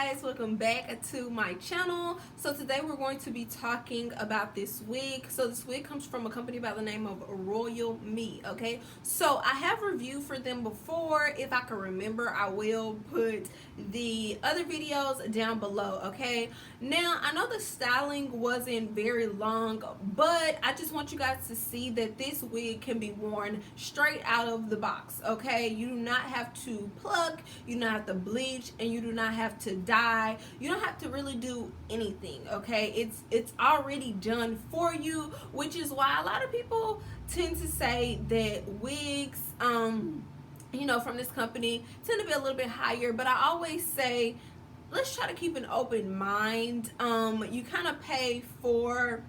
guys, welcome back to my channel. So today we're going to be talking about this wig. So this wig comes from a company by the name of Ft.Royalme. Okay, so I have reviewed for them before. If I can remember, I will put the other videos down below. Okay, now I know the styling wasn't very long, but I just want you guys to see that this wig can be worn straight out of the box. Okay, you do not have to pluck, you do not have to bleach, and you do not have to dye. You don't have to really do anything. Okay, it's already done for you, which is why a lot of people tend to say that wigs you know, from this company tend to be a little bit higher, but I always say let's try to keep an open mind. You kind of pay for,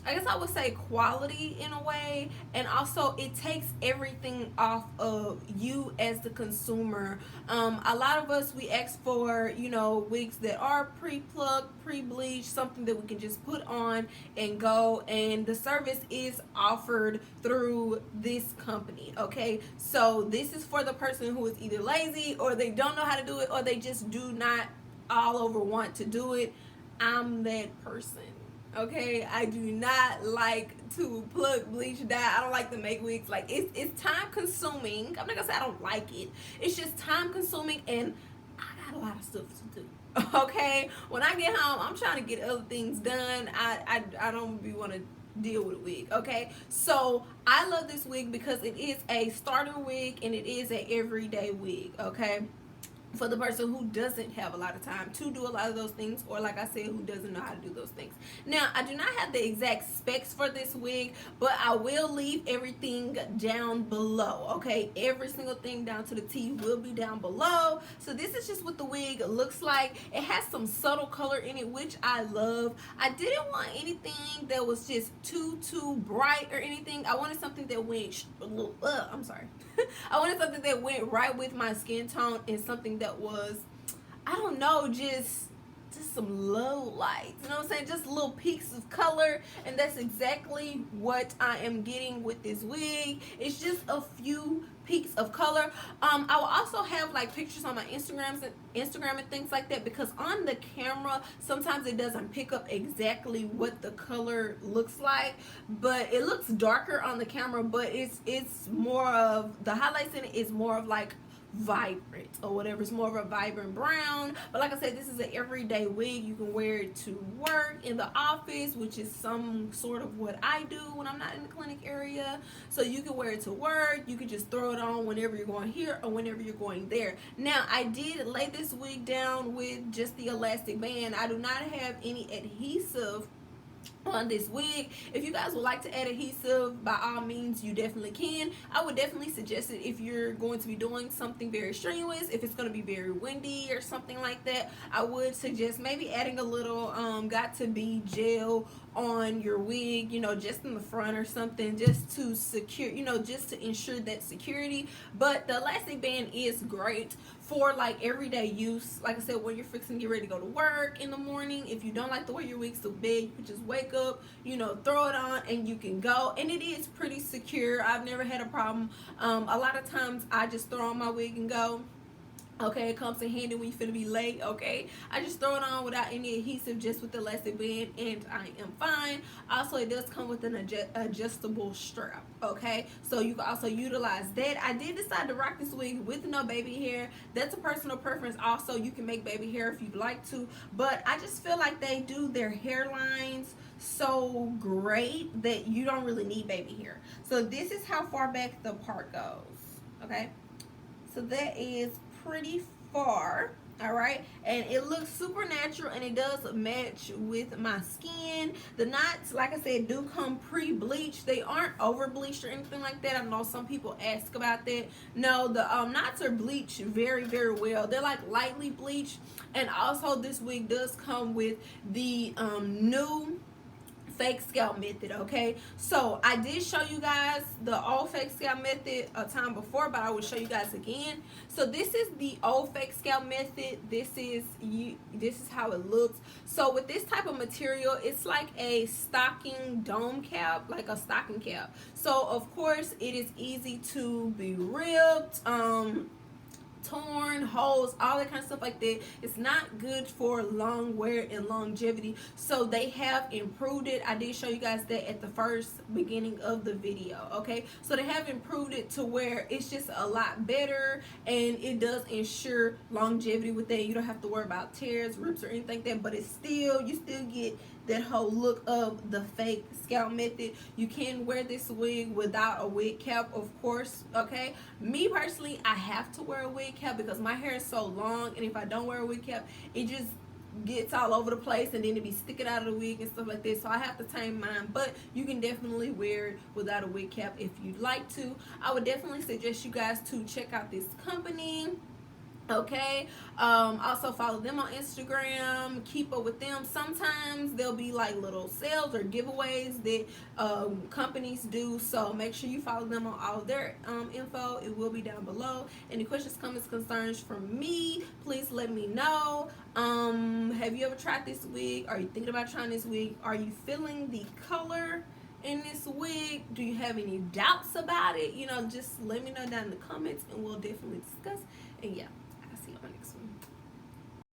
I guess I would say, quality in a way, and also it takes everything off of you as the consumer. A lot of us, we ask for, you know, wigs that are pre-plucked, pre-bleached, something that we can just put on and go, and the service is offered through this company. Okay, so this is for the person who is either lazy, or they don't know how to do it, or they just do not all over want to do it. I'm that person. Okay, I do not like to pluck, bleach, dye. I don't like to make wigs. Like, it's time consuming. I'm not gonna say I don't like it. It's just time consuming, and I got a lot of stuff to do. Okay, when I get home, I'm trying to get other things done. I don't be want to deal with a wig. Okay, so I love this wig because it is a starter wig and it is a everyday wig. Okay, for the person who doesn't have a lot of time to do a lot of those things, or like I said, who doesn't know how to do those things. Now, I do not have the exact specs for this wig, but I will leave everything down below. Okay, every single thing down to the T will be down below. So this is just what the wig looks like. It has some subtle color in it, which I love. I didn't want anything that was just too bright or anything. I wanted something that went I'm sorry. I wanted something that went right with my skin tone, and something that was, I don't know, just some low lights, you know what I'm saying, just little peaks of color, and that's exactly what I am getting with this wig. It's just a few peaks of color. I will also have like pictures on my Instagram and things like that, because on the camera sometimes it doesn't pick up exactly what the color looks like, but it looks darker on the camera, but it's more of, the highlights in it is more of like vibrant or whatever. It's more of a vibrant brown. But like I said, this is an everyday wig. You can wear it to work, in the office, which is some sort of what I do when I'm not in the clinic area. So you can wear it to work. You can just throw it on whenever you're going here or whenever you're going there. Now, I did lay this wig down with just the elastic band. I do not have any adhesive on this wig. If you guys would like to add adhesive, by all means, you definitely can. I would definitely suggest it if you're going to be doing something very strenuous, if it's going to be very windy or something like that. I would suggest maybe adding a little got to be gel on your wig, you know, just in the front or something, just to secure, you know, just to ensure that security. But the elastic band is great for like everyday use. Like I said, when you're fixing to get ready to go to work in the morning, if you don't like the way your wig's to bed, you can just wake up, you know, throw it on, and you can go. And it is pretty secure. I've never had a problem. A lot of times I just throw on my wig and go. Okay, it comes in handy when you finna be late. Okay, I just throw it on without any adhesive, just with the elastic band, and I am fine. Also, it does come with an adjustable strap. Okay, so you can also utilize that. I did decide to rock this wig with no baby hair. That's a personal preference. Also, you can make baby hair if you'd like to, but I just feel like they do their hairlines so great that you don't really need baby hair. So this is how far back the part goes. Okay, so that is pretty far. All right, and it looks super natural, and it does match with my skin. The knots, like I said, do come pre-bleached. They aren't over bleached or anything like that. I know some people ask about that. No, the knots are bleached very well. They're like lightly bleached. And also, this wig does come with the new fake scalp method. Okay, so I did show you guys the old fake scalp method a time before, but I will show you guys again. So this is the old fake scalp method. This is how it looks. So with this type of material, it's like a stocking dome cap, like a stocking cap. So of course it is easy to be ripped, torn, holes, all that kind of stuff like that. It's not good for long wear and longevity. So they have improved it. I did show you guys that at the first beginning of the video. Okay, so they have improved it to where it's just a lot better, and it does ensure longevity with that. You don't have to worry about tears, rips, or anything like that. But it's still, you still get that whole look of the fake scalp method. You can wear this wig without a wig cap, of course. Okay, me personally, I have to wear a wig cap because my hair is so long, and if I don't wear a wig cap, it just gets all over the place, and then it be sticking out of the wig and stuff like this. So I have to tame mine, but you can definitely wear it without a wig cap if you'd like to. I would definitely suggest you guys to check out this company. Okay, also follow them on Instagram, keep up with them. Sometimes there'll be like little sales or giveaways that companies do, so make sure you follow them on all their info. It will be down below. Any questions, comments, concerns from me, please let me know. Have you ever tried this wig? Are you thinking about trying this wig? Are you feeling the color in this wig? Do you have any doubts about it? You know, just let me know down in the comments, and we'll definitely discuss. And yeah.